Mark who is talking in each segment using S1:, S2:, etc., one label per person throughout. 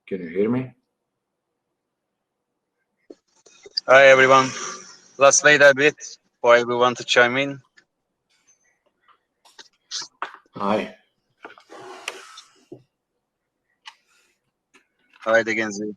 S1: Can you hear me?
S2: Hi everyone. Let's wait a bit for everyone to chime in.
S1: Hi.
S2: Hi Genzi.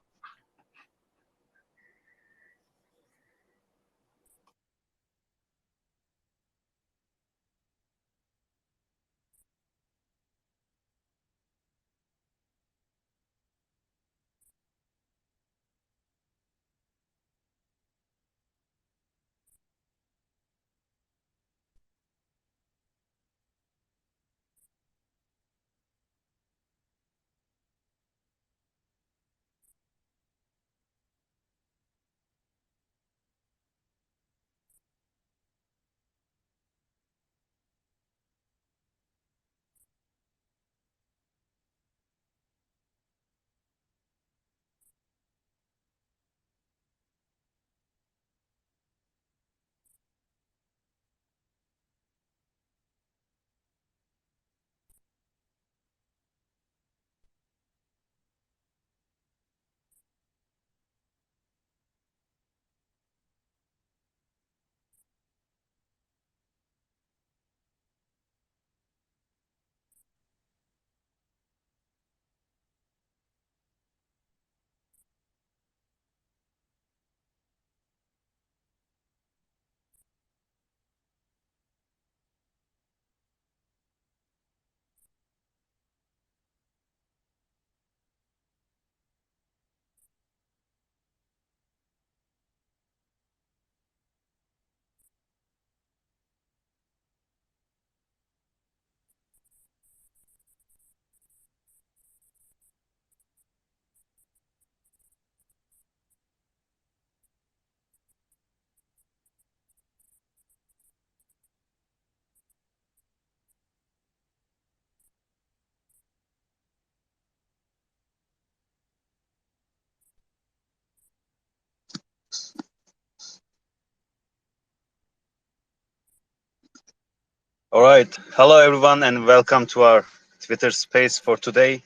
S2: All right. Hello everyone and welcome to our Twitter space for today.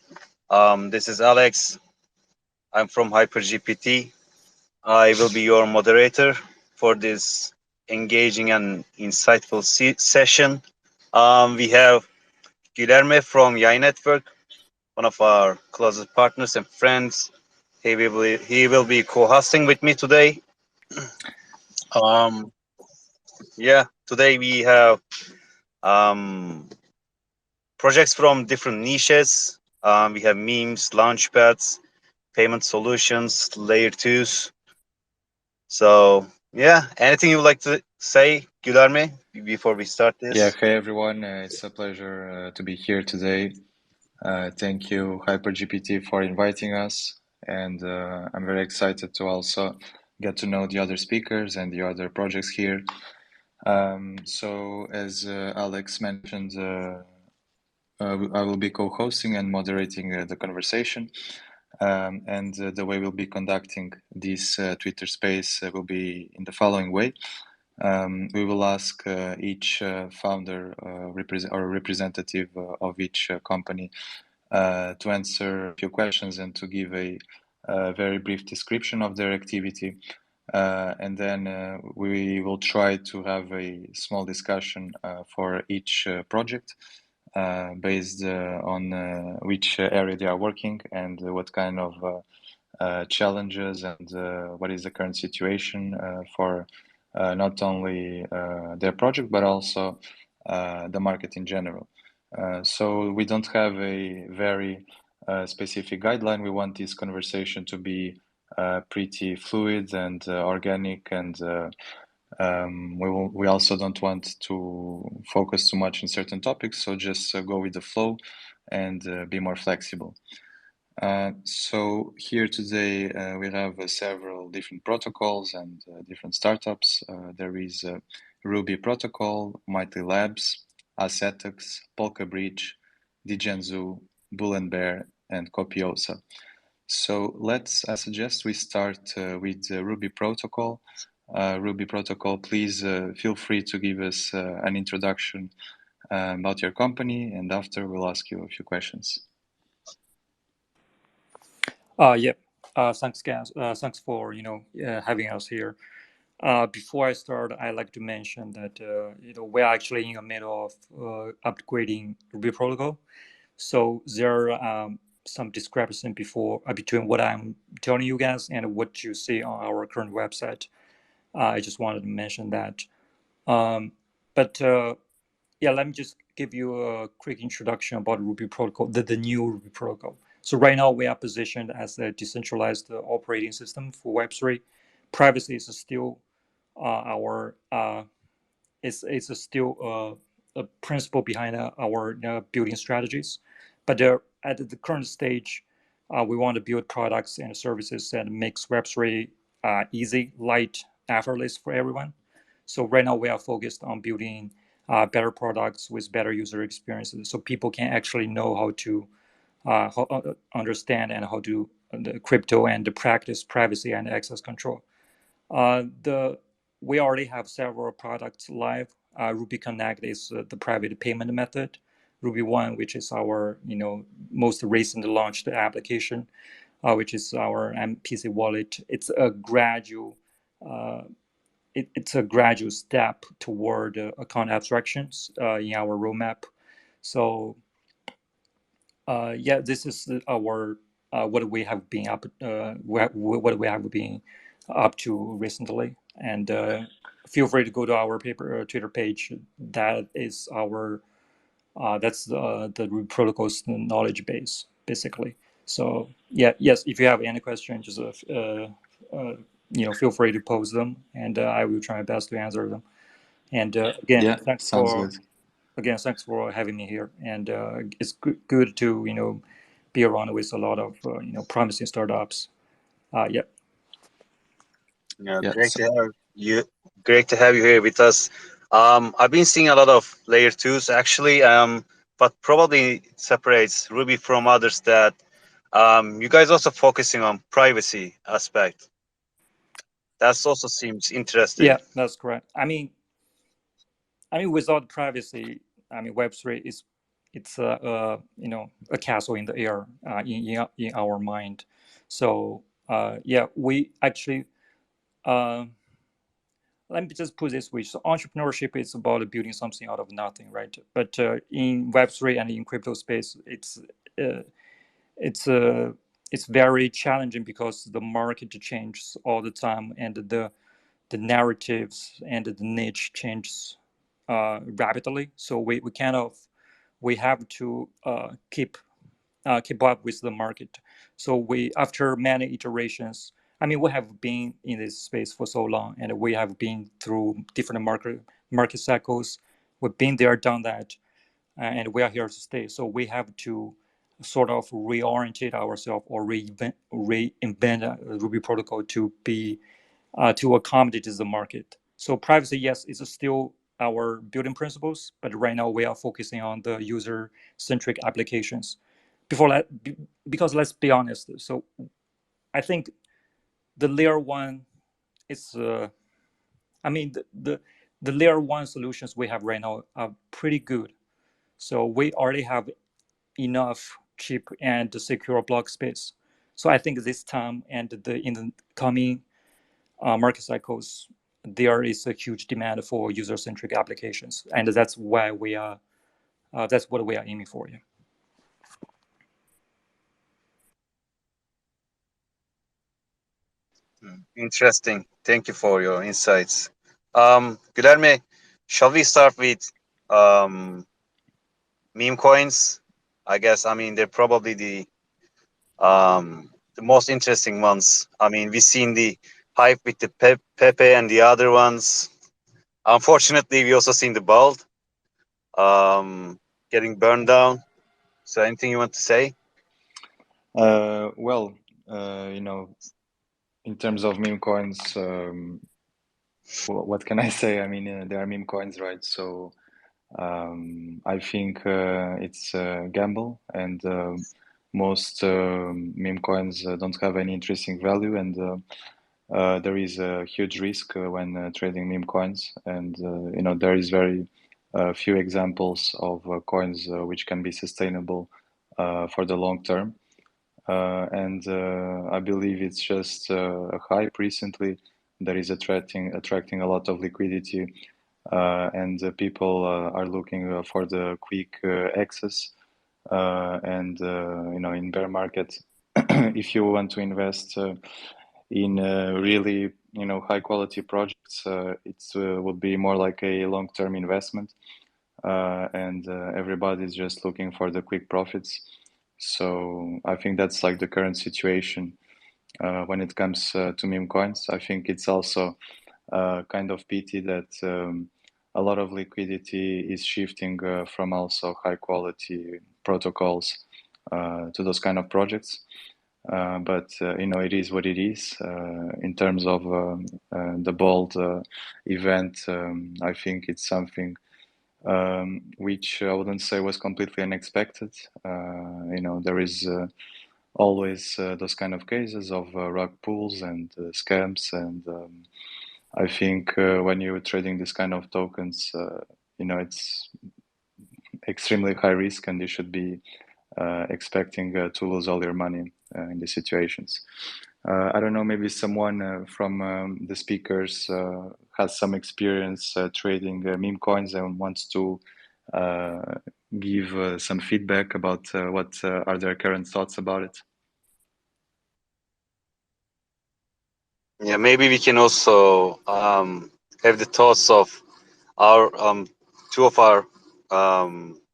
S2: This is Alex. I'm from HyperGPT. I will be your moderator for this engaging and insightful session. We have Guilherme from Yay Network, one of our closest partners and friends. He will be co-hosting with me today. Um, yeah, today we have um, projects from different niches. We have memes, launchpads, payment solutions, layer twos. So yeah, anything you would like to say, Guilherme, before we start
S3: Yeah,
S2: this?
S3: hey everyone, it's a pleasure to be here today. Thank you, HyperGPT, for inviting us, and I'm very excited to also get to know the other speakers and the other projects here. So, as Alex mentioned, I will be co-hosting and moderating the conversation, and the way we'll be conducting this Twitter space will be in the following way. We will ask each founder or representative of each company to answer a few questions and to give a very brief description of their activity. And then we will try to have a small discussion for each project based on which area they are working and what kind of challenges and what is the current situation for not only their project but also the market in general. So we don't have a very specific guideline. We want this conversation to be pretty fluid and organic, and we also don't want to focus too much on certain topics. So just go with the flow and be more flexible. So here today we have several different protocols and different startups. There is Ruby Protocol, Mighty Labs, Ascetics, Polka Bridge, Digenzu, Bull and Bear, and Copiosa. So I suggest we start with Ruby Protocol. Ruby Protocol, please feel free to give us an introduction about your company, and after we'll ask you a few questions.
S4: Yeah. Thanks, guys. Thanks for having us here. Before I start, I like to mention that we're actually in the middle of upgrading Ruby protocol. So there are some discrepancy between what I'm telling you guys and what you see on our current website. I just wanted to mention that. But yeah, let me just give you a quick introduction about Ruby protocol, the new Ruby protocol. So right now we are positioned as a decentralized operating system for Web3. Privacy is still our it's still a principle behind our building strategies. But at the current stage, we want to build products and services that makes Web3 easy, light, effortless for everyone. So right now we are focused on building better products with better user experiences, so people can actually know how to understand and how to the crypto and the practice privacy and access control. The We already have several products live. Ruby Connect is the private payment method. Ruby One, which is our most recent launched application, which is our MPC wallet. It's a gradual it's a gradual step toward account abstractions in our roadmap. So yeah, this is our what we have been what we have been up to recently, and feel free to go to our Twitter page. That is our that's the Ruby protocol's knowledge base basically. So yeah, yes, if you have any questions, just feel free to post them, and I will try my best to answer them. And again,
S3: Yeah, sounds good.
S4: thanks for having me here. And it's good to be around with a lot of promising startups. Yeah.
S2: Yeah,
S3: Yeah,
S2: great to have you. Great to have you here with us. I've been seeing a lot of layer twos actually, but probably separates Ruby from others that you guys also focusing on privacy aspect. That also seems interesting.
S4: Yeah, that's correct. I mean, without privacy, Web3 is it's a castle in the air in our mind. So yeah, we actually. Uh, Let me just put this way. So entrepreneurship is about building something out of nothing, right? But in Web3 and in crypto space, uh, it's uh, it's very challenging because the market changes all the time, and the narratives and the niche changes rapidly. So we kind of we have to keep up with the market. So we, after many iterations, we have been in this space for so long, and we have been through different market cycles. We've been there, done that, and we are here to stay. So we have to sort of reorientate ourselves or reinvent Ruby protocol to be to accommodate the market. So privacy, yes, is still our building principles, but right now we are focusing on the user-centric applications. Because let's be honest, so I think the layer one is, the layer one solutions we have right now are pretty good. So we already have enough cheap and secure block space. So I think this time and in the coming market cycles, there is a huge demand for user-centric applications, and that's why we are. That's what we are aiming for. Yeah.
S2: Interesting. Thank you for your insights. Guilherme, shall we start with um, meme coins? I guess they're probably the most interesting ones. We've seen the hype with the Pepe and the other ones. Unfortunately, we also seen the Bald getting burned down. So, anything you want to say?
S3: Well, in terms of meme coins, what can I say? There are meme coins, right? So I think it's a gamble, and most meme coins don't have any intrinsic value, and there is a huge risk when trading meme coins, and there is very few examples of coins which can be sustainable for the long term. and I believe it's just a hype recently that is attracting a lot of liquidity, and people are looking for the quick access. And in bear market, if you want to invest in really high quality projects, it would be more like a long-term investment, and everybody's just looking for the quick profits. So I think that's like the current situation when it comes to meme coins. I think it's also kind of pity that a lot of liquidity is shifting from also high quality protocols to those kind of projects. But it is what it is. In terms of the bold event, I think it's something which I wouldn't say was completely unexpected. There is always those kind of cases of rug pulls and scams, and I think when you're trading this kind of tokens, it's extremely high risk, and you should be expecting to lose all your money in these situations. I don't know, maybe someone from the speakers has some experience trading meme coins and wants to give some feedback about what are their current thoughts about it.
S2: Yeah, maybe we can also have the thoughts of our two of our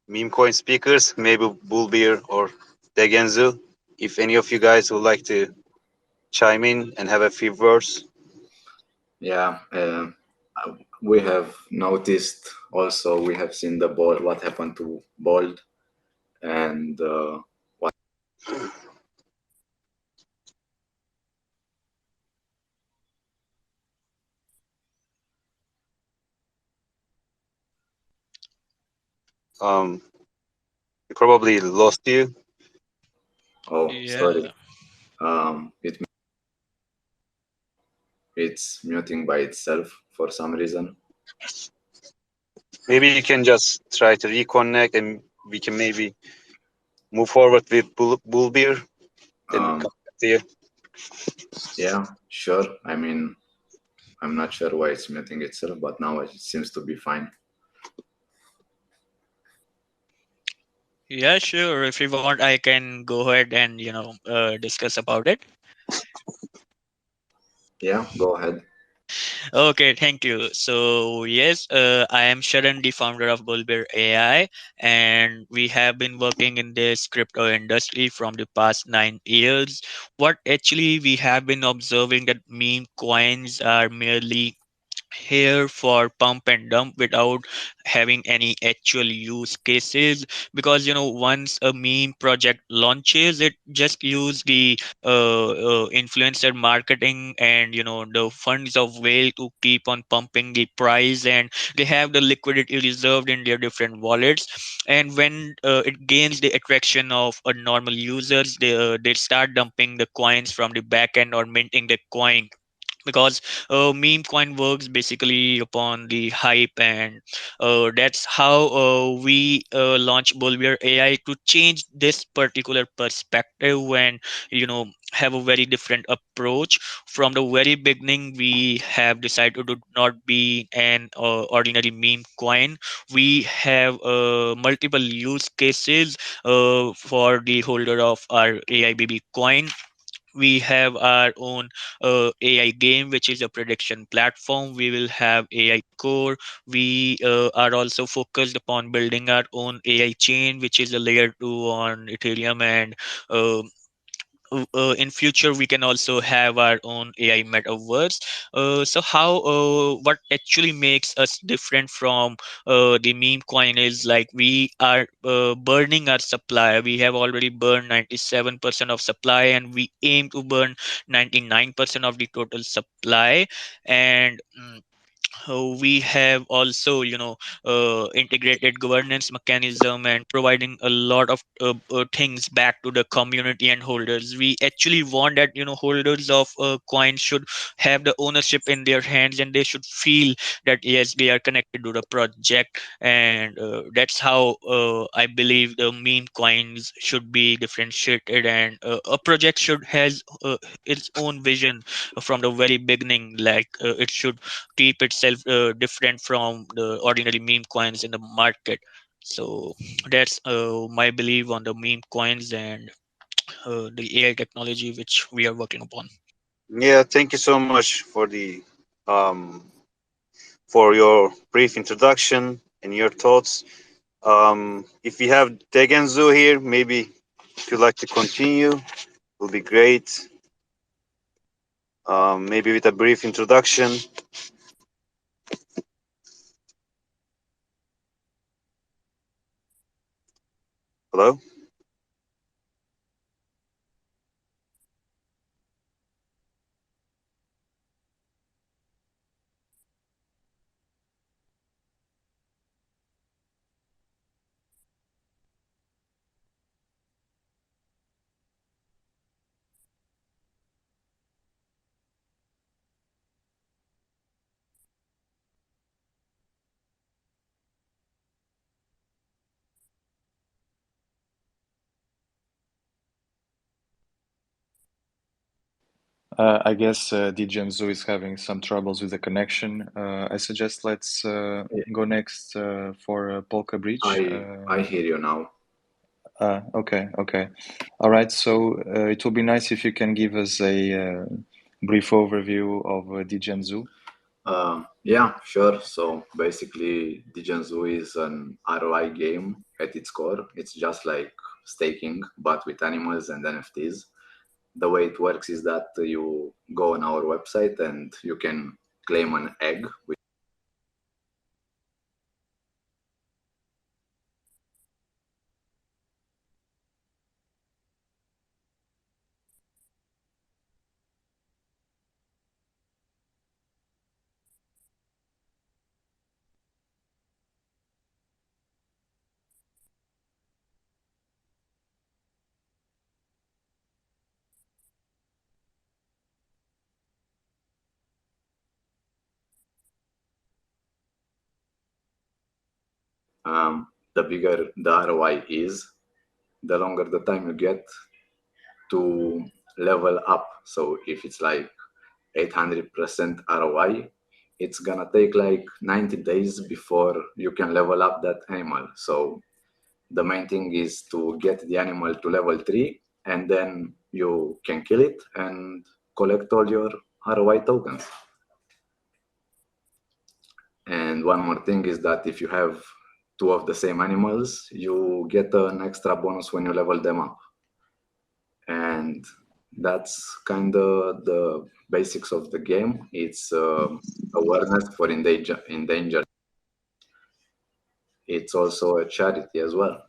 S2: meme coin speakers, maybe Bullbeer or Degenzu. If any of you guys would like to chime in and have a few words.
S1: Yeah, we have noticed also, we have seen the ball, what happened to Bold, and what.
S2: We probably lost you.
S1: Oh,
S5: Yeah.
S1: sorry. It's muting by itself for some reason.
S2: Maybe you can just try to reconnect, and we can maybe move forward with Bullbeer. Then come back to you.
S1: Yeah, sure. I mean, I'm not sure why it's muting itself, but now it seems to be fine.
S5: Yeah, sure. If you want, I can go ahead and discuss about it.
S1: Yeah, go ahead.
S5: Okay, thank you. So yes, I am Sharan, the founder of Bulbir AI, and we have been working in this crypto industry from the past 9 years. What actually we have been observing that meme coins are merely here for pump and dump without having any actual use cases, because once a meme project launches, it just use the influencer marketing and the funds of whale to keep on pumping the price, and they have the liquidity reserved in their different wallets. And when it gains the attraction of normal users, they start dumping the coins from the back end or minting the coin, because meme coin works basically upon the hype, and that's how we launch Bolivia AI to change this particular perspective, and have a very different approach. From the very beginning, we have decided to not be an ordinary meme coin. We have multiple use cases for the holder of our AI baby coin. We have our own AI game, which is a prediction platform. We will have AI core. We are also focused upon building our own AI chain, which is a layer 2 on Ethereum, and uh, in future we can also have our own AI metaverse. So how what actually makes us different from the meme coin is like we are burning our supply. We have already burned 97% of supply, and we aim to burn 99% of the total supply. And we have also integrated governance mechanism and providing a lot of things back to the community and holders. We actually want that holders of coins should have the ownership in their hands, and they should feel that yes, they are connected to the project. And that's how I believe the meme coins should be differentiated, and a project should has its own vision from the very beginning. Like it should keep itself different from the ordinary meme coins in the market. So that's my belief on the meme coins and the AI technology which we are working upon.
S2: Yeah, thank you so much for the um, for your brief introduction and your thoughts. If we have Tegenzu here, maybe if you'd like to continue, will be great. Maybe with a brief introduction. Hello.
S3: I guess Digenzu is having some troubles with the connection. I suggest let's go next for Polka Bridge.
S1: I hear you now.
S3: Okay. All right. So it will be nice if you can give us a brief overview of Digenzu.
S1: Yeah, sure. So basically, Digenzu is an ROI game at its core. It's just like staking, but with animals and NFTs. The way it works is that you go on our website and you can claim an egg. The bigger the ROI is, the longer the time you get to level up. So if it's like 800% ROI, it's gonna take like 90 days before you can level up that animal. So the main thing is to get the animal to level 3, and then you can kill it and collect all your ROI tokens. And one more thing is that if you have two of the same animals, you get an extra bonus when you level them up. And that's kind of the basics of the game. It's awareness for endangered. It's also a charity as well.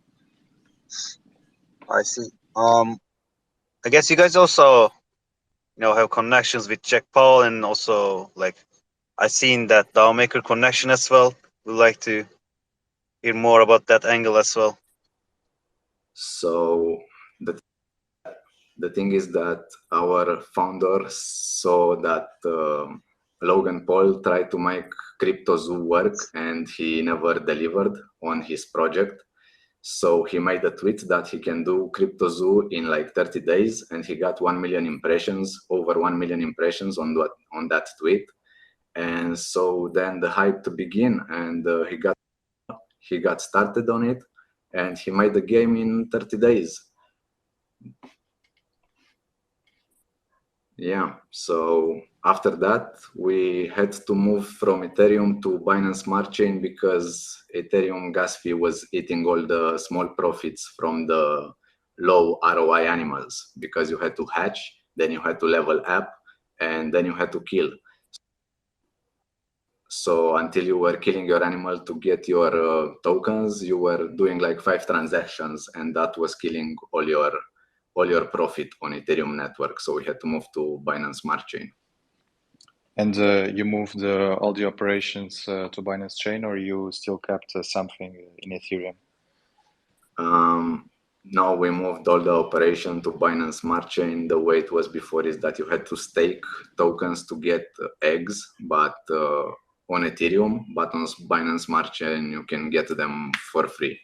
S2: I see. I guess you guys also have connections with Jack Paul, and also like I seen that DAO Maker connection as well. Would like to hear more about that angle as well.
S1: So the thing is that our founder saw that Logan Paul tried to make CryptoZoo work and he never delivered on his project. So he made a tweet that he can do CryptoZoo in like 30 days, and he got 1 million impressions, over 1 million impressions on that tweet. And so then the hype to begin, and he got started on it, and he made the game in 30 days. Yeah, so after that, we had to move from Ethereum to Binance Smart Chain because Ethereum gas fee was eating all the small profits from the low ROI animals, because you had to hatch, then you had to level up, and then you had to kill. So until you were killing your animal to get your tokens, you were doing like 5 transactions, and that was killing all your profit on Ethereum network. So we had to move to Binance Smart Chain.
S3: And you moved all the operations to Binance Chain, or you still kept something in Ethereum?
S1: Now we moved all the operation to Binance Smart Chain. The way it was before is that you had to stake tokens to get eggs, but on Ethereum, but on Binance Smart Chain you can get them for free.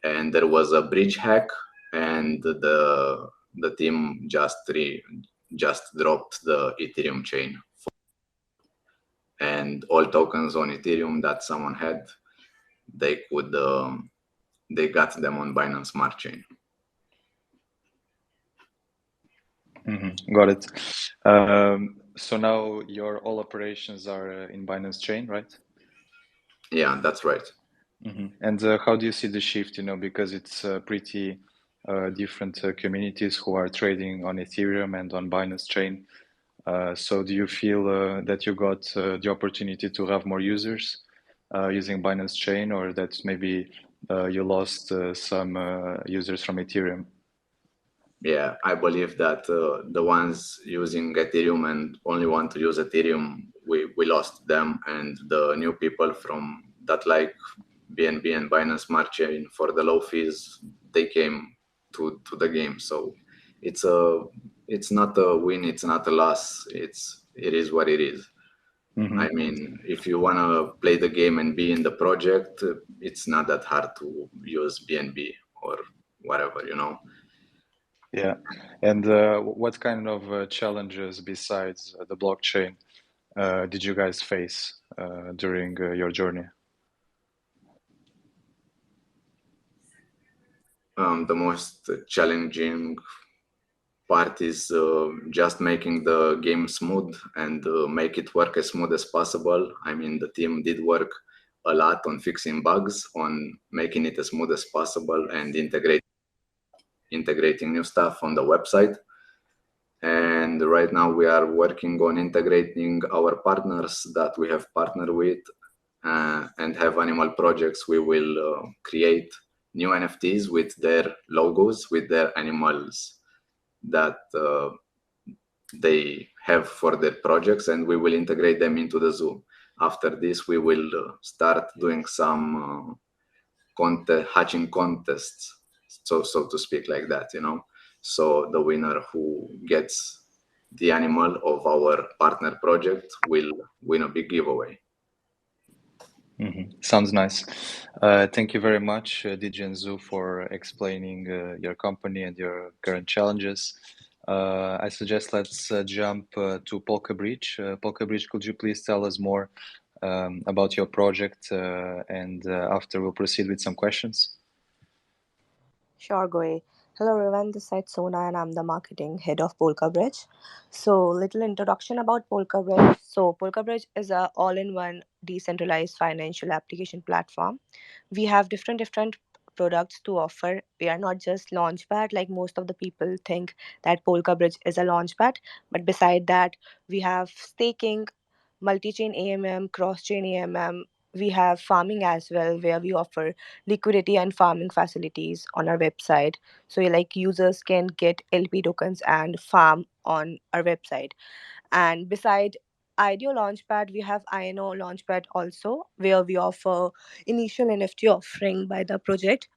S1: And there was a bridge hack, and the team just dropped the Ethereum chain, and all tokens on Ethereum that someone had, they got them on Binance Smart Chain.
S3: Got it. So now your all operations are in Binance Chain, right?
S1: Yeah, that's right.
S3: And how do you see the shift? Because it's pretty different communities who are trading on Ethereum and on Binance Chain. So do you feel that you got the opportunity to have more users using Binance Chain, or that maybe you lost some users from Ethereum?
S1: Yeah, I believe that the ones using Ethereum and only want to use Ethereum, we lost them, and the new people from that like BNB and Binance Smart Chain for the low fees, they came to the game. So it's not a win, it's not a loss. It is what it is. I mean, if you want to play the game and be in the project, it's not that hard to use BNB or whatever,
S3: Yeah. And what kind of challenges besides the blockchain did you guys face during your journey?
S1: The most challenging part is just making the game smooth and make it work as smooth as possible. I mean, the team did work a lot on fixing bugs, on making it as smooth as possible, and integrating new stuff on the website. And right now we are working on integrating our partners that we have partnered with and have animal projects. We will create new NFTs with their logos, with their animals that they have for their projects, and we will integrate them into the zoo. After this, we will start doing some hatching contests, so to speak, like that, So the winner who gets the animal of our partner project will win a big giveaway.
S3: Sounds nice. Thank you very much, DJ and Zoo, for explaining your company and your current challenges. I suggest let's jump to Polka Bridge. Polka Bridge, could you please tell us more about your project, and after we'll proceed with some questions.
S6: Sure, Goy. Hello everyone, this is Sona and I'm the marketing head of Polka Bridge. So, little introduction about Polka Bridge. So, Polka Bridge is a all-in-one decentralized financial application platform. We have different products to offer. We are not just launchpad like most of the people think that Polka Bridge is a launchpad, but beside that, we have staking, multi-chain AMM, cross-chain AMM. We have farming as well, where we offer liquidity and farming facilities on our website. So like users can get LP tokens and farm on our website. And beside IDEO Launchpad, we have INO Launchpad also, where we offer initial NFT offering by the project.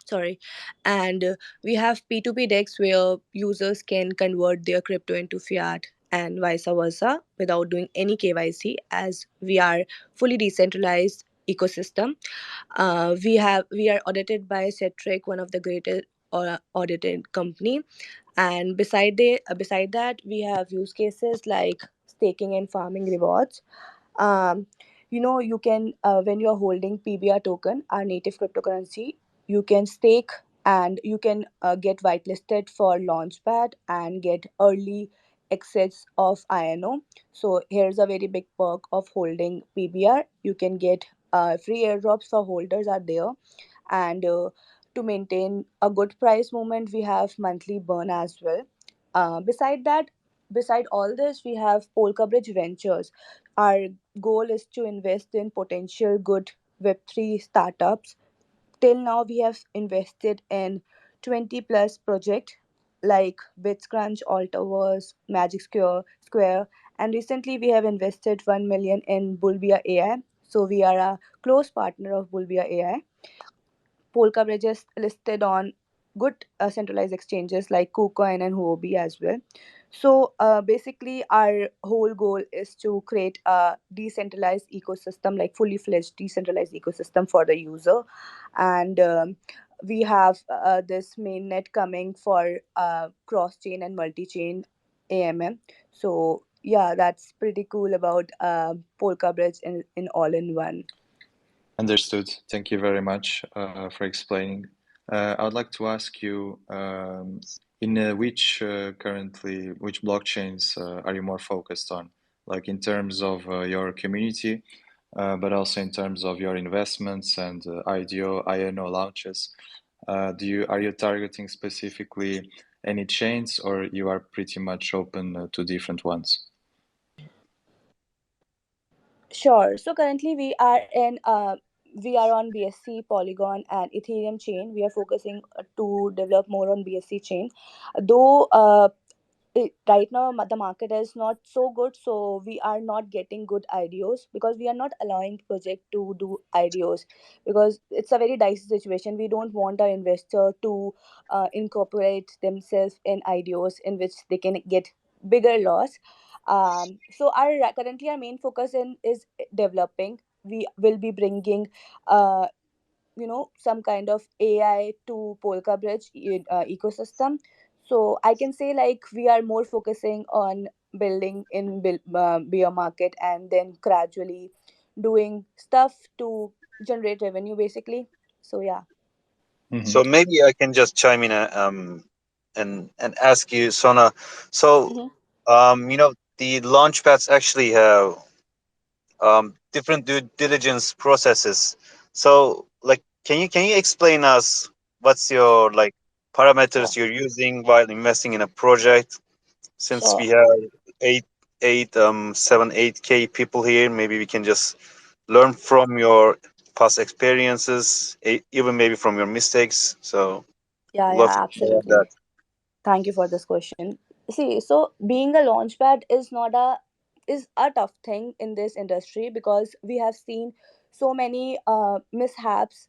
S6: Sorry. And we have P2P decks where users can convert their crypto into fiat and vice versa without doing any KYC, as we are fully decentralized ecosystem. We are audited by Cetric, one of the greatest audited company. And beside that, we have use cases like staking and farming rewards. um, you can when you're holding PBR token, our native cryptocurrency, you can stake and you can get whitelisted for launchpad and get early access of INO. So here's a very big perk of holding PBR. You can get free airdrops for holders are there. And to maintain a good price movement, we have monthly burn as well. Beside that, beside all this, we have Polka Bridge Ventures. Our goal is to invest in potential good Web3 startups. Till now, we have invested in 20 plus projects like Bitscrunch, Altaverse, Magic Square, And recently we have invested 1 million in Bulbia AI. So we are a close partner of Bulbia AI. Polka Bridge is listed on good centralized exchanges like KuCoin and Huobi as well. So basically, our whole goal is to create a decentralized ecosystem, like fully fledged decentralized ecosystem for the user. And we have this mainnet coming for cross chain and multi chain AMM. So yeah, that's pretty cool about Polka Bridge in all in one.
S3: Understood. Thank you very much for explaining. I would like to ask you, in which blockchains are you more focused on? Like in terms of your community, but also in terms of your investments and INO launches. Are you targeting specifically any chains, or you are pretty much open to different ones?
S6: Sure. So currently we are on BSC, Polygon, and Ethereum chain. We are focusing to develop more on BSC chain, though right now the market is not so good, so we are not getting good IDOs because we are not allowing project to do IDOs because it's a very dicey situation. We don't want our investor to incorporate themselves in IDOs in which they can get bigger loss. So currently our main focus in is developing. We will be bringing uh, some kind of AI to Polka Bridge ecosystem. So I can say like we are more focusing on building in beer market and then gradually doing stuff to generate revenue basically. So yeah.
S3: Mm-hmm.
S2: So maybe I can just chime in and ask you, Sona. So
S6: Mm-hmm.
S2: the launch pads actually have different due diligence processes. So, like, can you explain us what's your like
S6: Sure.
S2: parameters you're using while investing in a project? Since
S6: Sure.
S2: we have eight, eight, 7, 8K people here, maybe we can just learn from your past experiences, even maybe from your mistakes. So,
S6: Yeah,
S2: love
S6: yeah,
S2: to hear that.
S6: absolutely. Thank you for this question. See, so being a launchpad is a tough thing in this industry because we have seen so many mishaps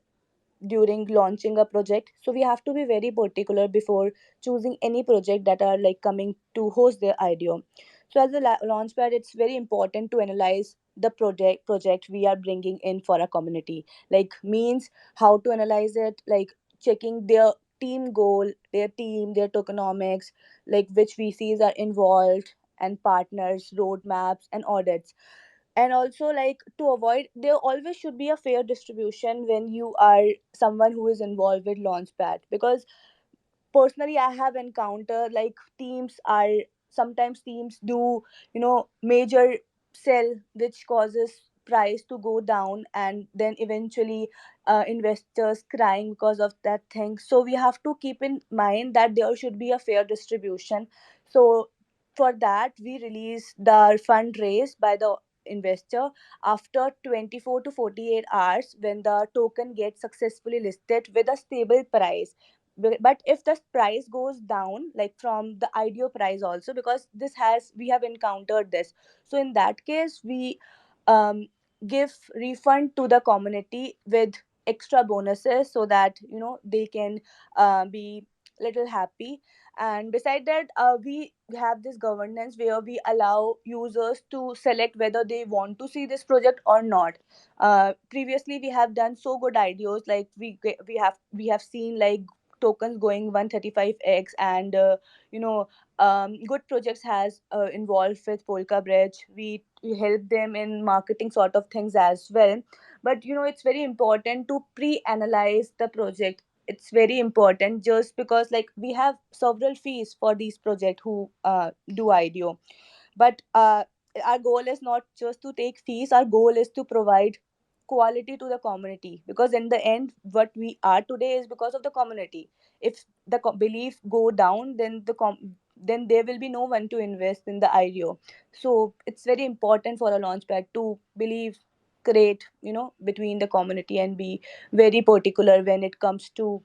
S6: during launching a project, so we have to be very particular before choosing any project that are like coming to host their idea. So as a launchpad, it's very important to analyze the project we are bringing in for a community, like means how to analyze it, like checking their team goal, their team, their tokenomics, like which VCs are involved, and partners, roadmaps, and audits. And also like to avoid, there always should be a fair distribution when you are someone who is involved with launchpad, because personally I have encountered like teams are, sometimes teams do major sell which causes price to go down, and then eventually investors crying because of that thing. So we have to keep in mind that there should be a fair distribution. So for that we release the fund raised by the investor after 24 to 48 hours when the token gets successfully listed with a stable price. But if the price goes down, like from the IDO price also, because we have encountered this, so in that case we um, give refund to the community with extra bonuses so that they can be little happy. And beside that, we have this governance where we allow users to select whether they want to see this project or not. Previously we have done so good ideas, like we have seen like tokens going 135x, and good projects has involved with Polka Bridge. We help them in marketing sort of things as well. But it's very important to pre-analyze the project. It's very important, just because like we have several fees for these projects who do IDO. But our goal is not just to take fees. Our goal is to provide quality to the community, because in the end what we are today is because of the community. If the belief go down, then then there will be no one to invest in the IDO. So it's very important for a launchpad to believe create between the community and be very particular when it comes to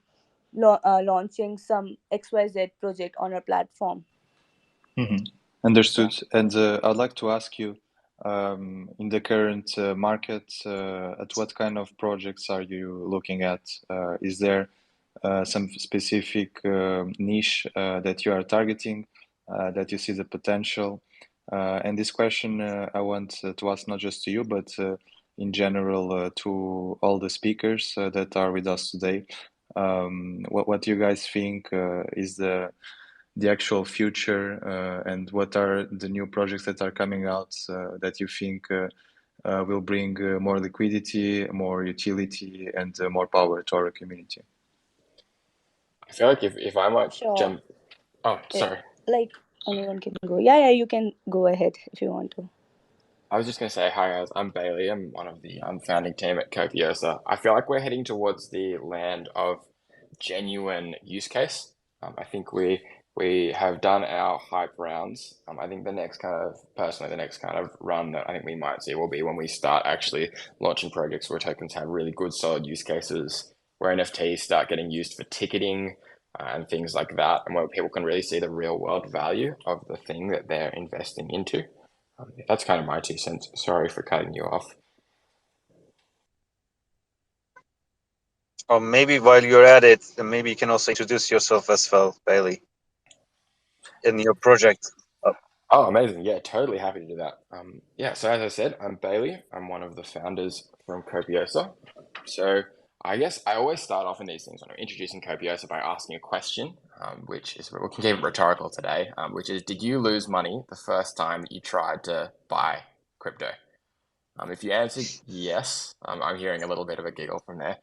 S6: launching some XYZ project on our platform.
S3: Mm-hmm. Understood. And I'd like to ask you, in the current market, at what kind of projects are you looking at? Is there some specific niche that you are targeting, that you see the potential? And this question I want to ask not just to you, but in general to all the speakers that are with us today. What do you guys think is the actual future, and what are the new projects that are coming out that you think will bring more liquidity, more utility, and more power to our community?
S7: I feel like if I might
S6: Sure.
S7: jump. Oh, sorry.
S6: Like anyone can go. Yeah, you can go ahead if you want to.
S7: I was just going to say, hi guys, I'm Bailey. I'm one of the founding team at Copiosa. I feel like we're heading towards the land of genuine use case. I think we have done our hype rounds. I think the next kind of run that I think we might see will be when we start actually launching projects where tokens have really good solid use cases, where NFTs start getting used for ticketing and things like that, and where people can really see the real world value of the thing that they're investing into. That's kind of my 2 cents. Sorry for cutting you off.
S2: Or maybe while you're at it, maybe you can also introduce yourself as well, Bailey, in your project.
S7: Oh, amazing. Yeah, totally happy to do that. So as I said, I'm Bailey. I'm one of the founders from Copiosa. So I guess I always start off in these things when I'm introducing Copiosa by asking a question, which is, we can keep it rhetorical today, which is, did you lose money the first time that you tried to buy crypto? If you answered yes, I'm hearing a little bit of a giggle from there.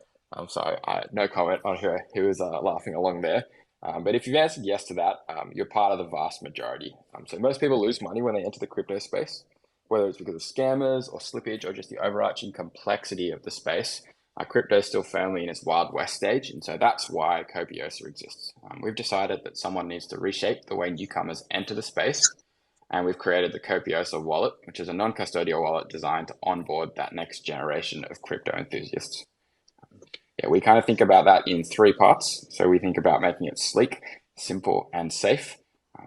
S7: So no comment on who is laughing along there. But if you've answered yes to that, you're part of the vast majority. So most people lose money when they enter the crypto space, whether it's because of scammers or slippage or just the overarching complexity of the space. Crypto is still firmly in its Wild West stage, and so that's why Copiosa exists. We've decided that someone needs to reshape the way newcomers enter the space, and we've created the Copiosa wallet, which is a non-custodial wallet designed to onboard that next generation of crypto enthusiasts. Yeah, we kind of think about that in 3 parts. So we think about making it sleek, simple, and safe.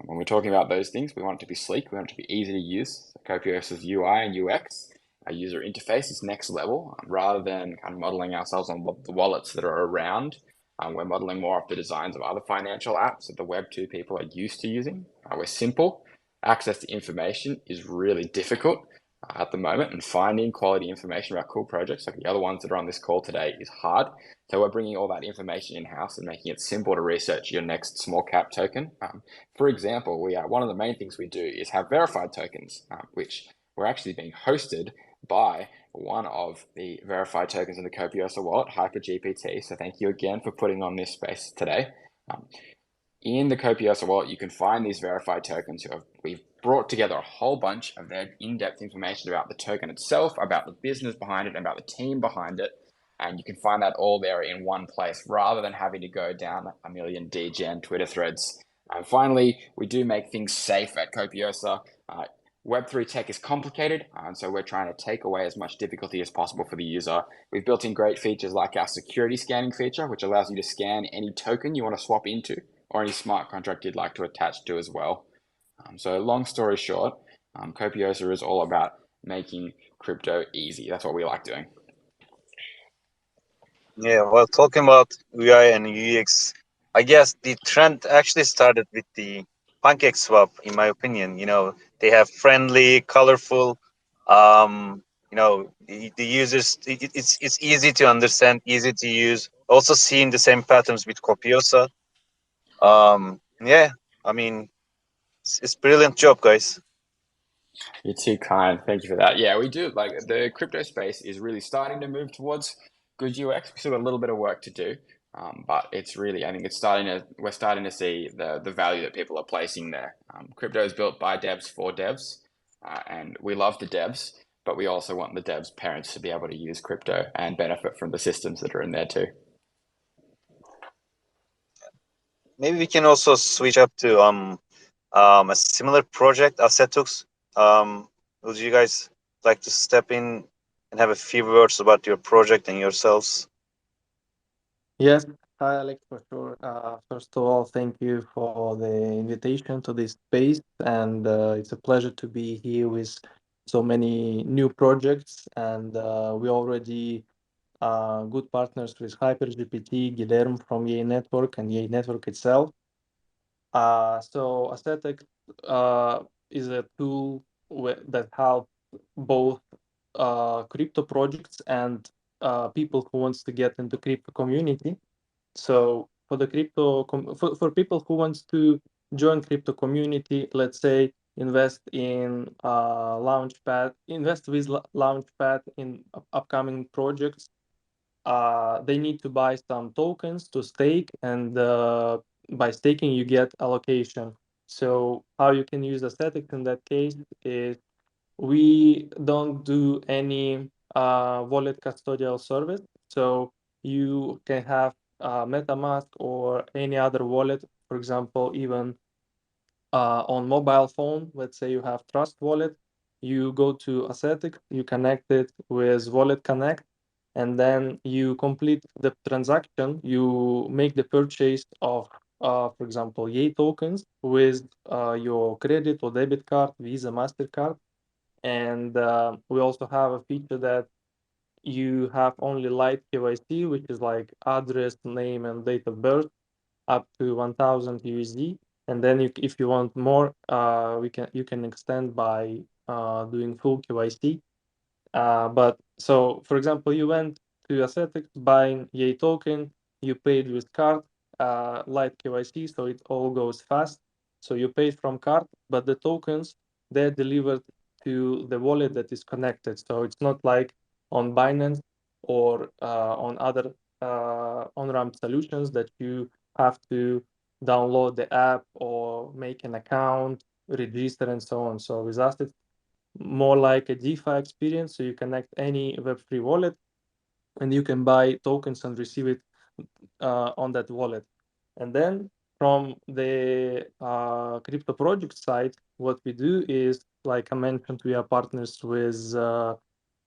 S7: When we're talking about those things, we want it to be sleek, we want it to be easy to use. So Copiosa's UI and UX, our user interface, is next level. Rather than kind of modeling ourselves on the wallets that are around, we're modeling more off the designs of other financial apps that the Web2 people are used to using. We're simple. Access to information is really difficult at the moment, and finding quality information about cool projects like the other ones that are on this call today is hard. So we're bringing all that information in-house and making it simple to research your next small cap token. For example, one of the main things we do is have verified tokens, which were actually being hosted by one of the verified tokens in the Copiosa wallet, HyperGPT. So thank you again for putting on this space today. In the Copiosa wallet, you can find these verified tokens we've brought together a whole bunch of their in-depth information about the token itself, about the business behind it, and about the team behind it. And you can find that all there in one place rather than having to go down a million DGen Twitter threads. And finally, we do make things safe at Copiosa. Web3 tech is complicated, and so we're trying to take away as much difficulty as possible for the user. We've built in great features like our security scanning feature, which allows you to scan any token you want to swap into, or any smart contract you'd like to attach to as well. So long story short, Copiosa is all about making crypto easy. That's what we like doing.
S2: Yeah, well, talking about UI and UX, I guess the trend actually started with the PancakeSwap, in my opinion. They have friendly, colorful, the users, it's easy to understand, easy to use. Also seeing the same patterns with Copiosa. Yeah, I mean, it's brilliant job, guys.
S7: You're too kind. Thank you for that. Yeah, we do. Like, the crypto space is really starting to move towards good UX. We still got a little bit of work to do, but it's really, I think we're starting to see the value that people are placing there. Crypto is built by devs for devs, and we love the devs, but we also want the devs' parents to be able to use crypto and benefit from the systems that are in there too.
S2: Maybe we can also switch up to a similar project, Assetux. Would you guys like to step in and have a few words about your project and yourselves?
S8: Yes, Hi, Alex, for sure. First of all, thank you for the invitation to this space, and it's a pleasure to be here with so many new projects. And we already good partners with HyperGPT, Guilherme from Yay Network, and Yay Network itself. So Aesthetic is a tool that helps both crypto projects and people who wants to get into crypto community. So for the for people who wants to join crypto community, let's say invest in Launchpad, invest with Launchpad in upcoming projects. They need to buy some tokens to stake, and by staking you get allocation. So how you can use aesthetic in that case is we don't do any wallet custodial service. So you can have MetaMask or any other wallet, for example, even on mobile phone. Let's say you have Trust Wallet, you go to Ascetic, you connect it with Wallet Connect, and then you complete the transaction. You make the purchase of, for example, Yay tokens with your credit or debit card, Visa, Mastercard. And we also have a feature that you have only light KYC, which is like address, name, and date of birth, up to 1,000 USD. And then if you want more, you can extend by doing full KYC. But so, for example, you went to Ascetics buying Yay token, you paid with card, light KYC, so it all goes fast. So you paid from card, but the tokens, they're delivered to the wallet that is connected. So it's not like on Binance or on other on-ramp solutions that you have to download the app or make an account, register, and so on. So with us, it's more like a DeFi experience. So you connect any Web3 wallet and you can buy tokens and receive it on that wallet. And then from the crypto project side, what we do is, like I mentioned, we are partners with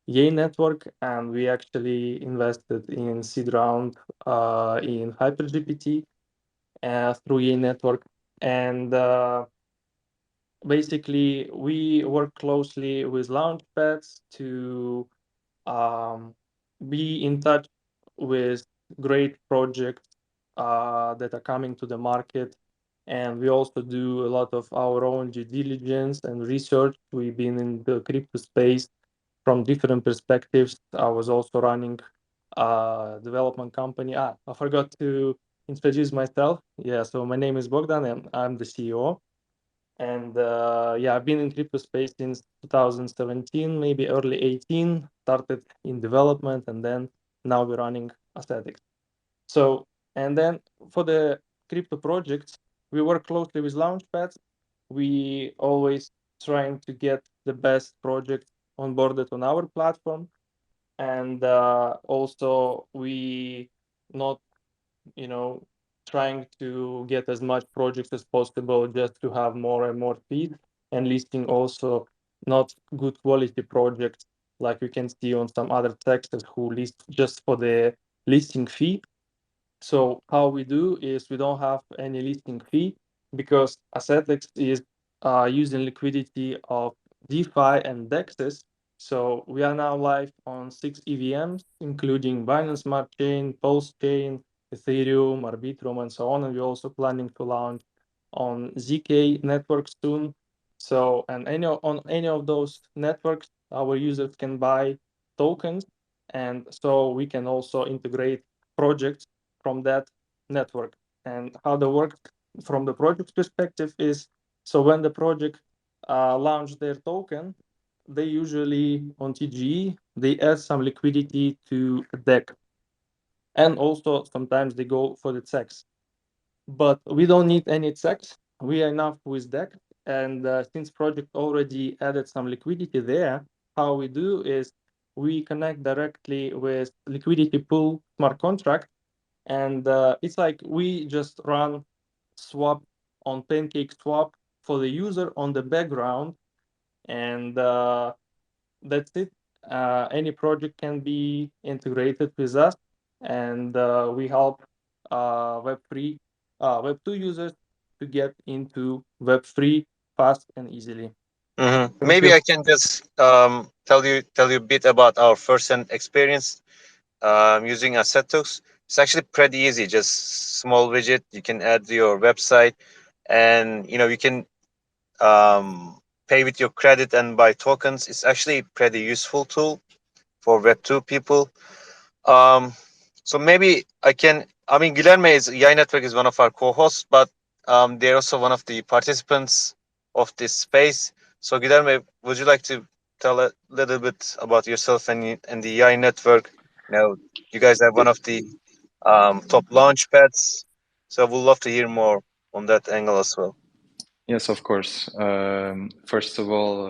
S8: Yay Network, and we actually invested in seed round in HyperGPT through Yay Network. And basically, we work closely with launchpads to be in touch with great projects that are coming to the market. And we also do a lot of our own due diligence and research. We've been in the crypto space from different perspectives. I was also running a development company. I forgot to introduce myself. Yeah, so my name is Bogdan and I'm the CEO. And yeah, I've been in crypto space since 2017, maybe early 18, started in development, and then now we're running aesthetics. So, and then for the crypto projects, we work closely with launchpads. We always trying to get the best project onboarded on our platform. And also we not trying to get as much projects as possible just to have more and more feed, and listing also not good quality projects like we can see on some other texts who list just for the listing fee. So how we do is we don't have any listing fee because Assetix is using liquidity of DeFi and DEXs. So we are now live on 6 EVMs, including Binance Smart Chain, Pulse Chain, Ethereum, Arbitrum, and so on. And we're also planning to launch on ZK network soon. So, and on any of those networks, our users can buy tokens. And so we can also integrate projects from that network. And how they work from the project perspective is, so when the project launch their token, they usually on TGE, they add some liquidity to a deck. And also sometimes they go for the checks. But we don't need any checks. We are enough with deck. And since project already added some liquidity there, how we do is we connect directly with liquidity pool smart contract. And it's like we just run swap on pancake swap for the user on the background, and that's it. Any project can be integrated with us, and we help Web2 users to get into Web3 fast and easily. Thank
S2: Maybe
S8: you.
S2: I can just tell you a bit about our first-hand experience using Assetux. It's actually pretty easy. Just small widget you can add to your website, and you can pay with your credit and buy tokens. It's actually a pretty useful tool for Web2 people. Um, so maybe I can. I mean, Guilherme is AI Network is one of our co-hosts, but they're also one of the participants of this space. So Guilherme, would you like to tell a little bit about yourself and the AI Network? You guys have one of the top launch pads, so we'd love to hear more on that angle as well.
S3: Yes, of course. First of all,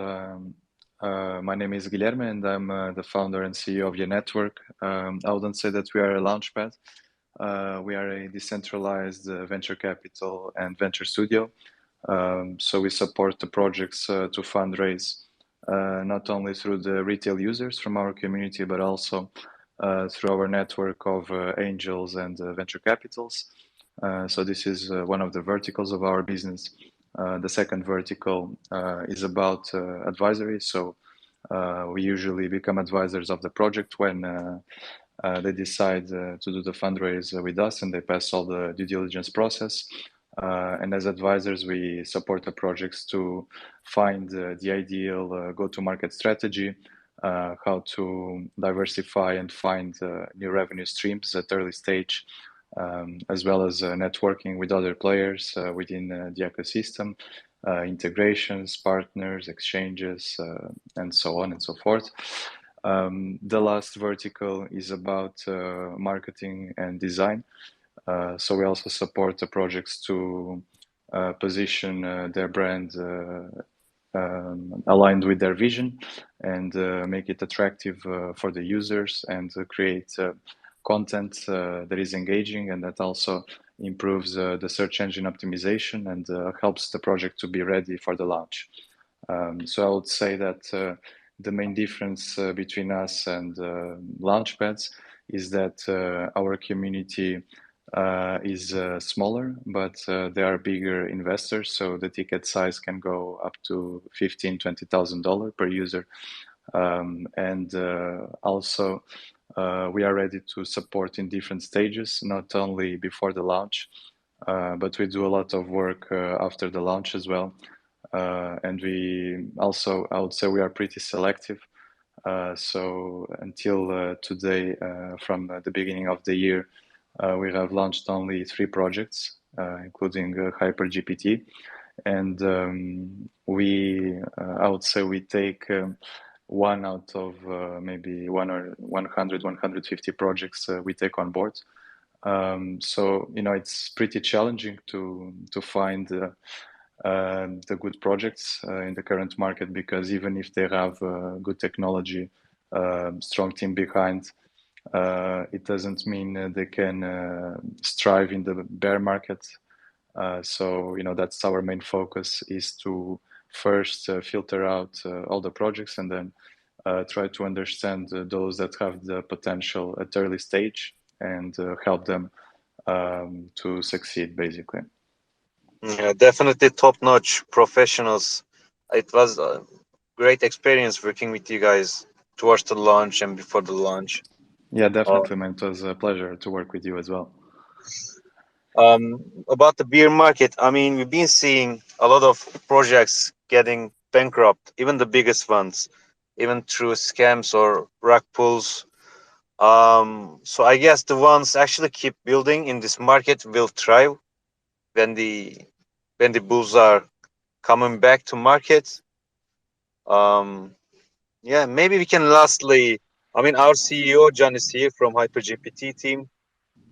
S3: my name is Guilherme, and I'm the founder and CEO of your network. I wouldn't say that we are a launchpad. We are a decentralized venture capital and venture studio. So we support the projects to fundraise not only through the retail users from our community, but also through our network of angels and venture capitals. So this is one of the verticals of our business. The second vertical is about advisory. So we usually become advisors of the project when they decide to do the fundraise with us, and they pass all the due diligence process. And as advisors, we support the projects to find the ideal go-to-market strategy, how to diversify and find new revenue streams at early stage, as well as networking with other players within the ecosystem, integrations, partners, exchanges, and so on and so forth. The last vertical is about marketing and design. So we also support the projects to position their brand aligned with their vision and make it attractive for the users, and create content that is engaging and that also improves the search engine optimization and helps the project to be ready for the launch. So I would say that the main difference between us and launchpads is that our community is smaller, but there are bigger investors, so the ticket size can go up to $15,000-$20,000 per user. And also we are ready to support in different stages, not only before the launch, but we do a lot of work after the launch as well. And we also, I would say, we are pretty selective. So until today, from the beginning of the year, we have launched only 3 projects, including HyperGPT. And I would say we take one out of maybe 150 projects we take on board. So it's pretty challenging to find the good projects in the current market, because even if they have good technology, strong team behind, it doesn't mean they can strive in the bear market. So that's our main focus, is to first filter out all the projects, and then try to understand those that have the potential at early stage, and help them to succeed, basically.
S2: Yeah, definitely top-notch professionals. It was a great experience working with you guys towards the launch and before the launch.
S3: Yeah, definitely, man. It was a pleasure to work with you as well.
S2: About the beer market, I mean, we've been seeing a lot of projects getting bankrupt, even the biggest ones, even through scams or rug pulls. So I guess the ones actually keep building in this market will thrive when the bulls are coming back to market. Yeah, maybe we can lastly. I mean, our CEO John is here from HyperGPT team.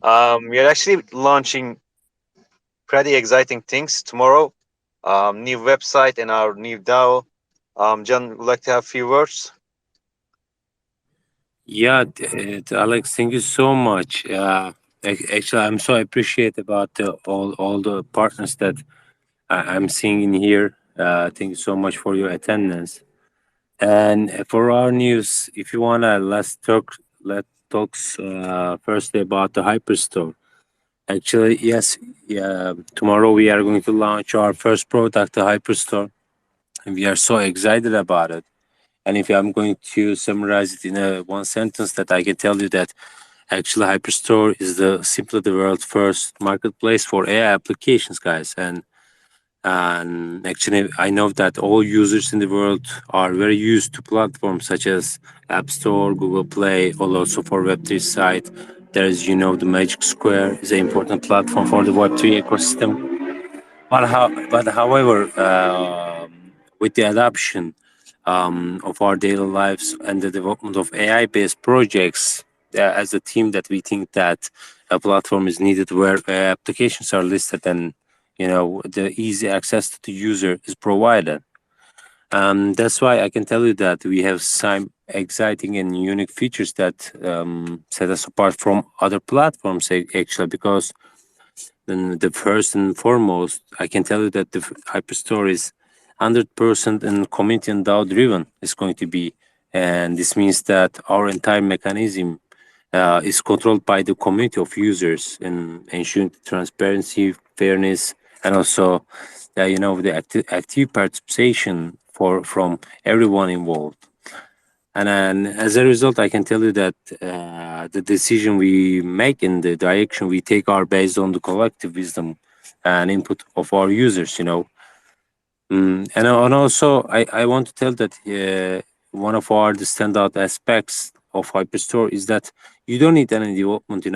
S2: We are actually launching pretty exciting things tomorrow. New website and our new DAO. John, would like to have a few words?
S9: Yeah, Alex, thank you so much. Actually, I'm so appreciate about all the partners that I'm seeing in here. Thank you so much for your attendance. And for our news, if you wanna, let's talk. Let talks firstly about the Hyperstore. Actually, yes. Yeah. Tomorrow we are going to launch our first product, the Hyperstore, and we are so excited about it. And if I'm going to summarize it in a one sentence, that I can tell you that actually Hyperstore is the simply the world's first marketplace for AI applications, guys. And actually, I know that all users in the world are very used to platforms such as App Store, Google Play, or also for Web3 site. There is, the Magic Square is an important platform for the Web3 ecosystem. But however, with the adoption of our daily lives and the development of AI-based projects, as a team, that we think that a platform is needed where applications are listed and the easy access to the user is provided. That's why I can tell you that we have some exciting and unique features that set us apart from other platforms, actually, because then the first and foremost, I can tell you that the Hyperstore is 100% and community and DAO driven is going to be. And this means that our entire mechanism is controlled by the community of users and ensuring transparency, fairness, and also, the active participation from everyone involved. And then as a result, I can tell you that the decision we make and the direction we take are based on the collective wisdom and input of our users. And also, I want to tell that one of our the standout aspects of Hyperstore is that you don't need any development,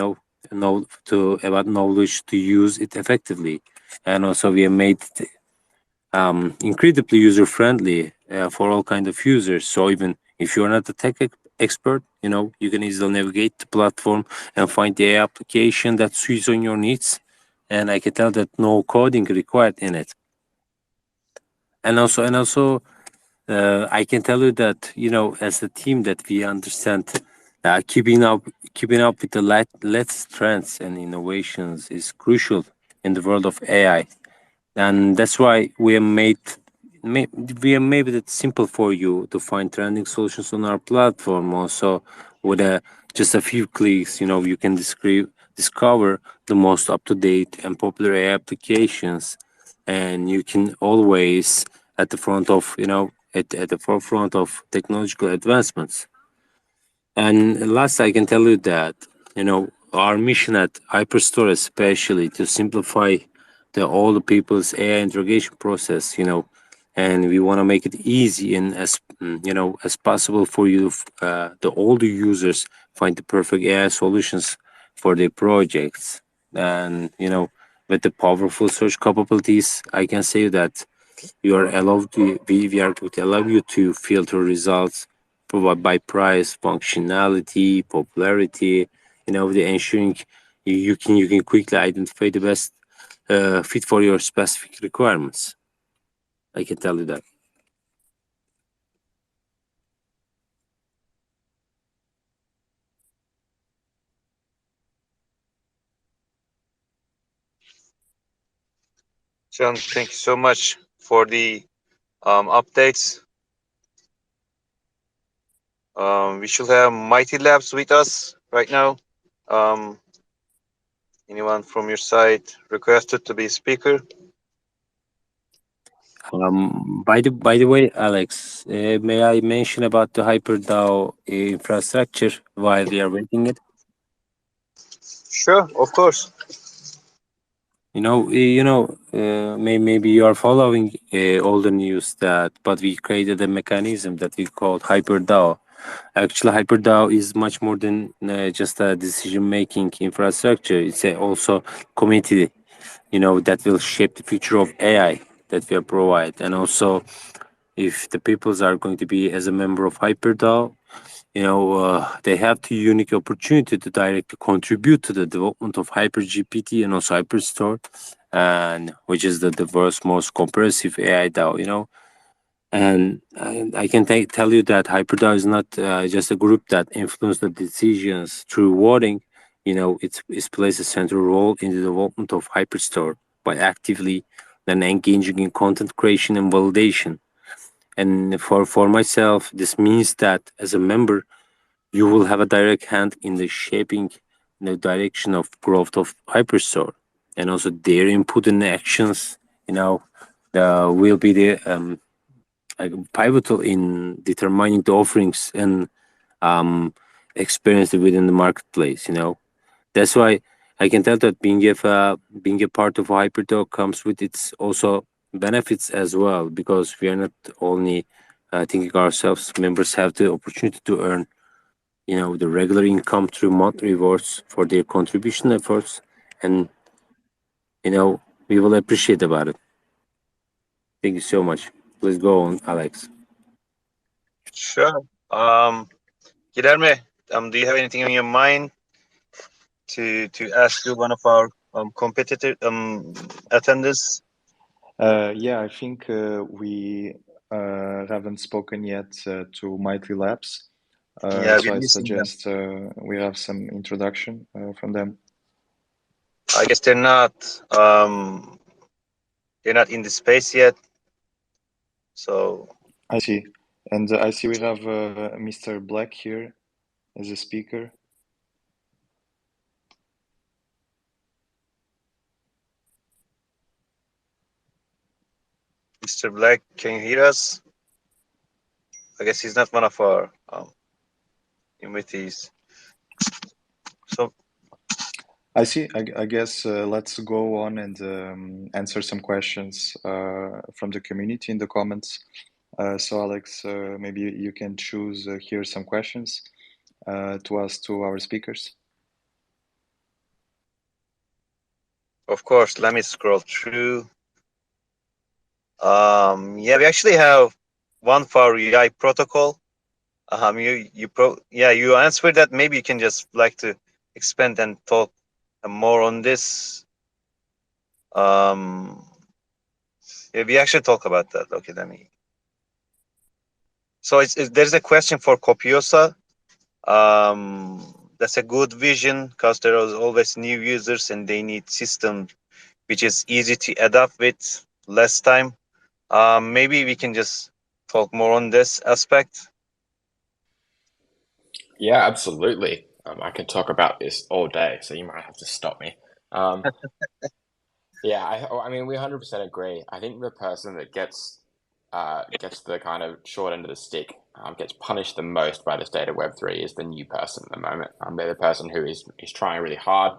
S9: know to about knowledge to use it effectively. And also, we have made it incredibly user friendly for all kind of users. So even if you're not a tech expert, you can easily navigate the platform and find the application that suits on your needs. And I can tell that no coding required in it. And also, I can tell you that as a team that we understand keeping up with the latest trends and innovations is crucial in the world of AI, and that's why ma- we have made it simple for you to find trending solutions on our platform. Also, with just a few clicks, you can discover the most up to date and popular AI applications, and you can always at the front of at the forefront of technological advancements. And last, I can tell you that our mission at Hyperstore, especially to simplify the all the people's AI interrogation process, and we want to make it easy and as possible for you, the all the users find the perfect AI solutions for their projects, and with the powerful search capabilities, I can say that we are going to allow you to filter results provide by price, functionality, popularity, the ensuring you can quickly identify the best fit for your specific requirements. I can tell you that.
S2: John, thank you so much for the updates. We should have Mighty Labs with us right now. Um, Anyone from your side requested to be speaker?
S9: By the way, Alex, may I mention about the HyperDAO infrastructure while we are waiting it?
S2: Sure, of course.
S9: Maybe you are following all the news but we created a mechanism that we called HyperDAO. Actually, HyperDAO is much more than just a decision-making infrastructure. It's also community, that will shape the future of AI that we provide. And also, if the peoples are going to be as a member of HyperDAO, they have the unique opportunity to directly contribute to the development of HyperGPT and also HyperStore, and which is the world's most comprehensive AI DAO. And I can tell you that HyperDAO is not just a group that influences the decisions through voting. It plays a central role in the development of HyperStore by actively then engaging in content creation and validation. And for myself, this means that as a member, you will have a direct hand in the shaping direction of growth of Hyperstore, and also their input and actions, will be the pivotal in determining the offerings and experience within the marketplace. That's why I can tell that being a part of HyperTalk comes with its also benefits as well, because we are not only thinking ourselves. Members have the opportunity to earn the regular income through monthly rewards for their contribution efforts, and we will appreciate about it. Thank you so much. Please go on, Alex.
S2: Sure. Guilherme, do you have anything in your mind to ask to one of our competitor attenders?
S3: Yeah, I think we haven't spoken yet to Mighty Labs.
S2: Yeah,
S3: So
S2: we're
S3: I
S2: missing them.
S3: suggest we have some introduction from them.
S2: I guess they're not in the space yet. So
S3: I see. And I see we have Mr. Black here as a speaker.
S2: Mr. Black, can you hear us? I guess he's not one of our invitees. So
S3: I see. I guess let's go on and answer some questions from the community in the comments. So Alex, maybe you can choose here some questions to ask to our speakers.
S2: of course, let me scroll through. Yeah, we actually have one for UI protocol. You answered that. Maybe you can just like to expand and talk more on this. Yeah, we actually talk about that. Okay, let me. So there's a question for Copiosa. That's a good vision because there are always new users and they need system which is easy to adapt with less time. Maybe we can just talk more on this aspect.
S7: Yeah, absolutely. I can talk about this all day, so you might have to stop me. Yeah, I mean, we 100% agree. I think the person that gets the kind of short end of the stick, gets punished the most by the state of Web3 is the new person at the moment. They're the person who is trying really hard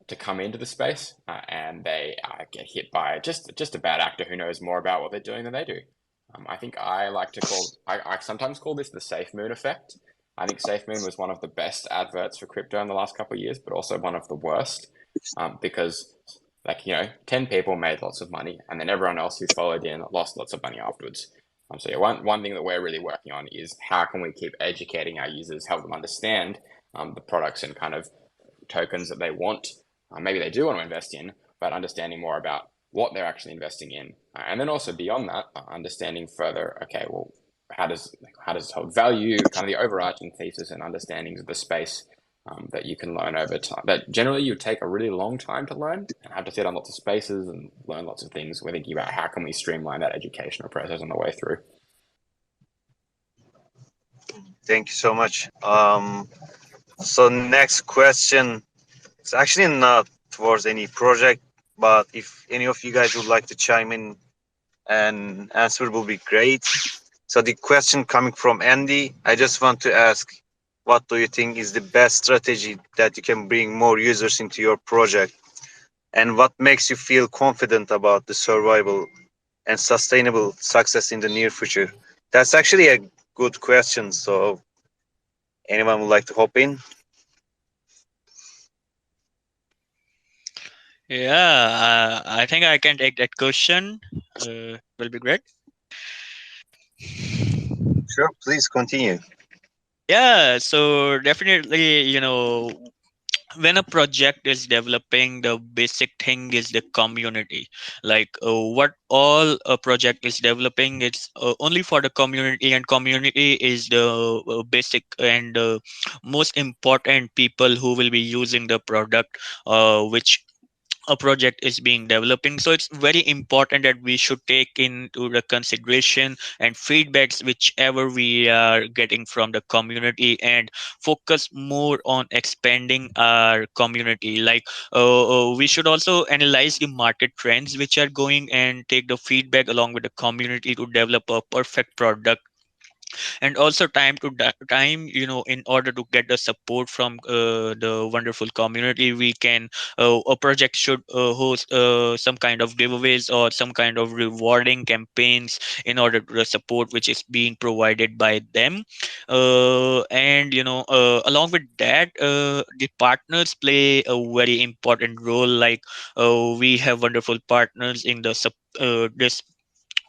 S7: to come into the space, and they get hit by just a bad actor who knows more about what they're doing than they do. I think I sometimes call this the Safe Moon effect. I think Safe Moon was one of the best adverts for crypto in the last couple of years, but also one of the worst, because 10 people made lots of money, and then everyone else who followed in lost lots of money afterwards. So yeah, one thing that we're really working on is how can we keep educating our users, help them understand the products and kind of tokens that they want. Maybe they do want to invest in, but understanding more about what they're actually investing in, and then also beyond that, understanding further. Okay, well, how does it hold value? Kind of the overarching thesis and understandings of the space that you can learn over time. That generally you take a really long time to learn and have to sit on lots of spaces and learn lots of things. We're thinking about how can we streamline that educational process on the way through.
S2: Thank you so much. So next question. It's actually not towards any project, but if any of you guys would like to chime in and answer will be great. So the question coming from Andy, I just want to ask, what do you think is the best strategy that you can bring more users into your project? And what makes you feel confident about the survival and sustainable success in the near future? That's actually a good question. So anyone would like to hop in?
S5: Yeah, I think I can take that question. Will be great.
S2: Sure, please continue.
S5: Yeah, so definitely, when a project is developing, the basic thing is the community. Like what all a project is developing, it's only for the community, and community is the basic and most important people who will be using the product, which a project is being developing. So it's very important that we should take into the consideration and feedbacks whichever we are getting from the community, and focus more on expanding our community. Like we should also analyze the market trends which are going, and take the feedback along with the community to develop a perfect product. And also time to time, in order to get the support from the wonderful community, we can a project should host some kind of giveaways or some kind of rewarding campaigns in order to the support which is being provided by them. And along with that, the partners play a very important role. Like we have wonderful partners in the this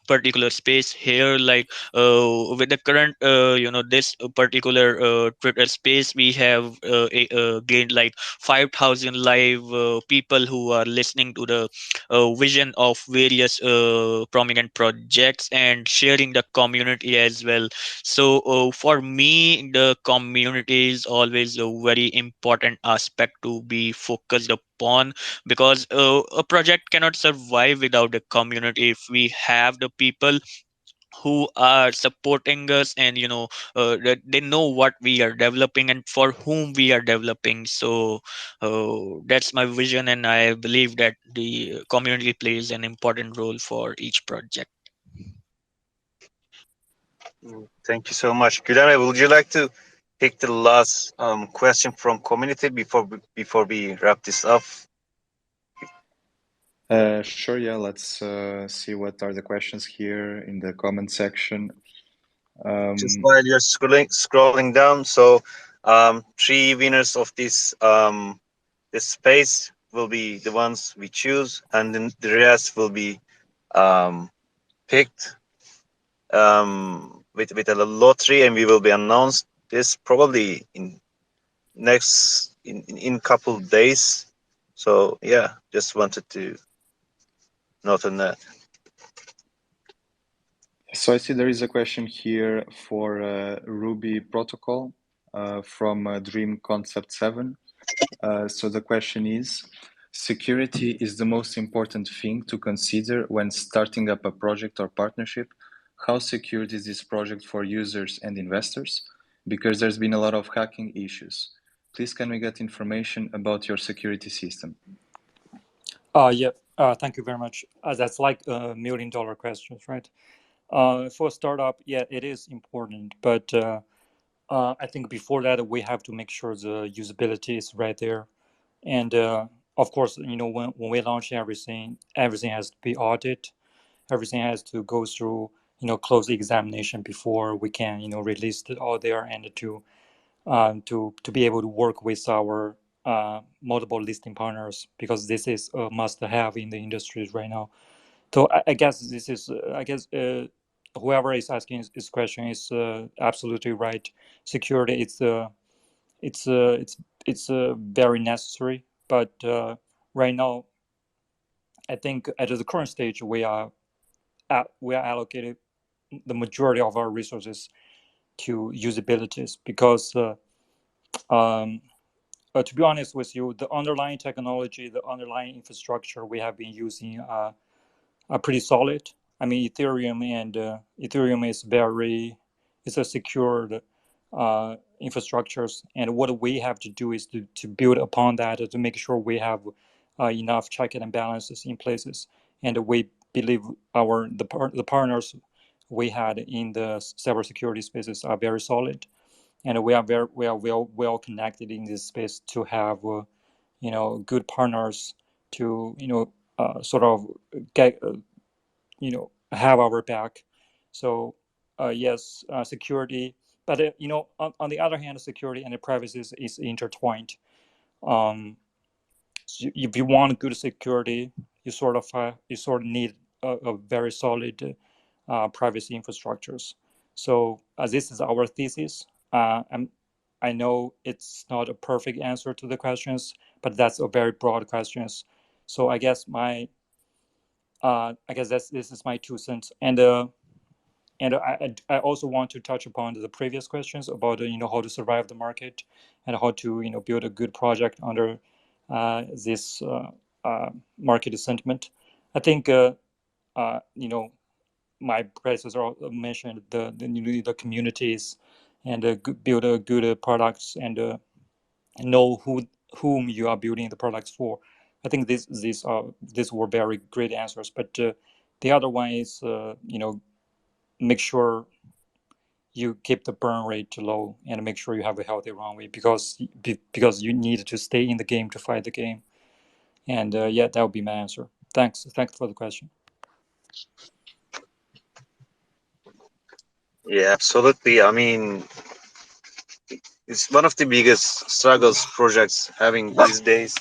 S5: particular space here. Like with the current this particular Twitter space, we have gained like 5,000 live people who are listening to the vision of various prominent projects and sharing the community as well. So for me, the community is always a very important aspect to be focused upon, because a project cannot survive without the community. If we have the people who are supporting us, and that they know what we are developing and for whom we are developing. So that's my vision, and I believe that the community plays an important role for each project.
S2: Thank you so much. Gülay, would you like to take the last question from community before we wrap this up?
S3: Sure, yeah, let's see what are the questions here in the comment section.
S2: Just while you're scrolling down, so three winners of this space will be the ones we choose, and then the rest will be picked with a lottery, and we will be announced this probably in couple days. So yeah, just wanted to note on that.
S3: So I see there is a question here for Ruby protocol from Dream Concept 7. So the question is, security is the most important thing to consider when starting up a project or partnership. How secured is this project for users and investors? Because there's been a lot of hacking issues. Please, can we get information about your security system?
S4: Yeah. Thank you very much. That's like $1 million questions, right? For a startup, yeah, it is important, but I think before that we have to make sure the usability is right there, and of course, when we launch everything has to be audited, everything has to go through close examination before we can release it all there, and to be able to work with our multiple listing partners, because this is a must-have in the industry right now. So I guess this is whoever is asking this question is absolutely right. Security it's very necessary, but right now I think at the current stage we are allocated the majority of our resources to usabilities, because to be honest with you, the underlying technology, the underlying infrastructure we have been using are pretty solid. I mean, Ethereum is it's a secured infrastructures, and what we have to do is to build upon that, to make sure we have enough check and balances in places. And we believe the partners we had in the cybersecurity spaces are very solid, and we are well connected in this space to have good partners to sort of get have our back. So yes, security, but on the other hand, security and the privacy is intertwined. So if you want good security, you sort of need a very solid privacy infrastructures. So this is our thesis. I know it's not a perfect answer to the questions, but that's a very broad questions. So I guess this is my 2 cents. And I also want to touch upon the previous questions about how to survive the market, and how to build a good project under this market sentiment. I think my predecessor mentioned the communities and build a good products and know whom you are building the products for. I think these were very great answers. But the other one is make sure you keep the burn rate low and make sure you have a healthy runway because you need to stay in the game to fight the game. And yeah, that would be my answer. Thanks for the question.
S2: Yeah, absolutely. I mean, it's one of the biggest struggles projects having these days.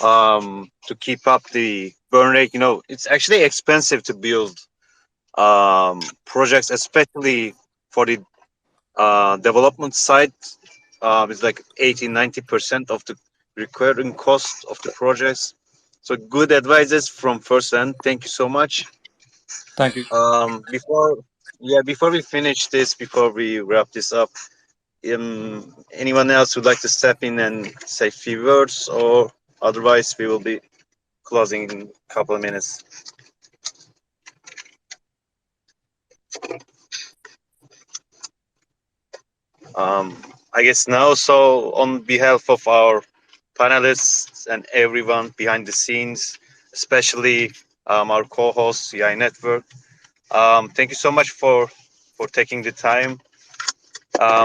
S2: To keep up the burn rate, it's actually expensive to build projects, especially for the development side. It's like 80-90% of the recurring cost of the projects. So good advices from first hand. Thank you so much.
S4: Thank you.
S2: Before we finish this, before we wrap this up, anyone else would like to step in and say a few words, or otherwise we will be closing in a couple of minutes. I guess now, so on behalf of our panelists and everyone behind the scenes, especially our co-host CI Network, thank you so much for taking the time,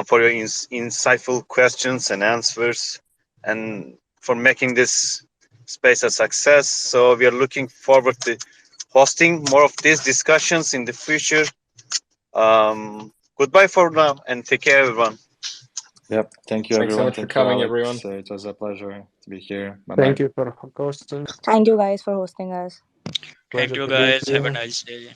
S2: for your insightful questions and answers, and for making this space a success. So we are looking forward to hosting more of these discussions in the future. Goodbye for now, and take care, everyone.
S3: Yep. Thank you,
S7: Thanks so
S3: everyone.
S7: much for
S3: Thank you,
S7: coming,
S3: Alex.
S7: everyone.
S3: It was a pleasure to be here. Bye-bye.
S8: Thank you for hosting.
S6: Thank you guys for hosting us.
S5: Thank
S8: Pleasure
S5: you,
S8: to be
S5: guys. Have a
S8: here.
S5: nice day.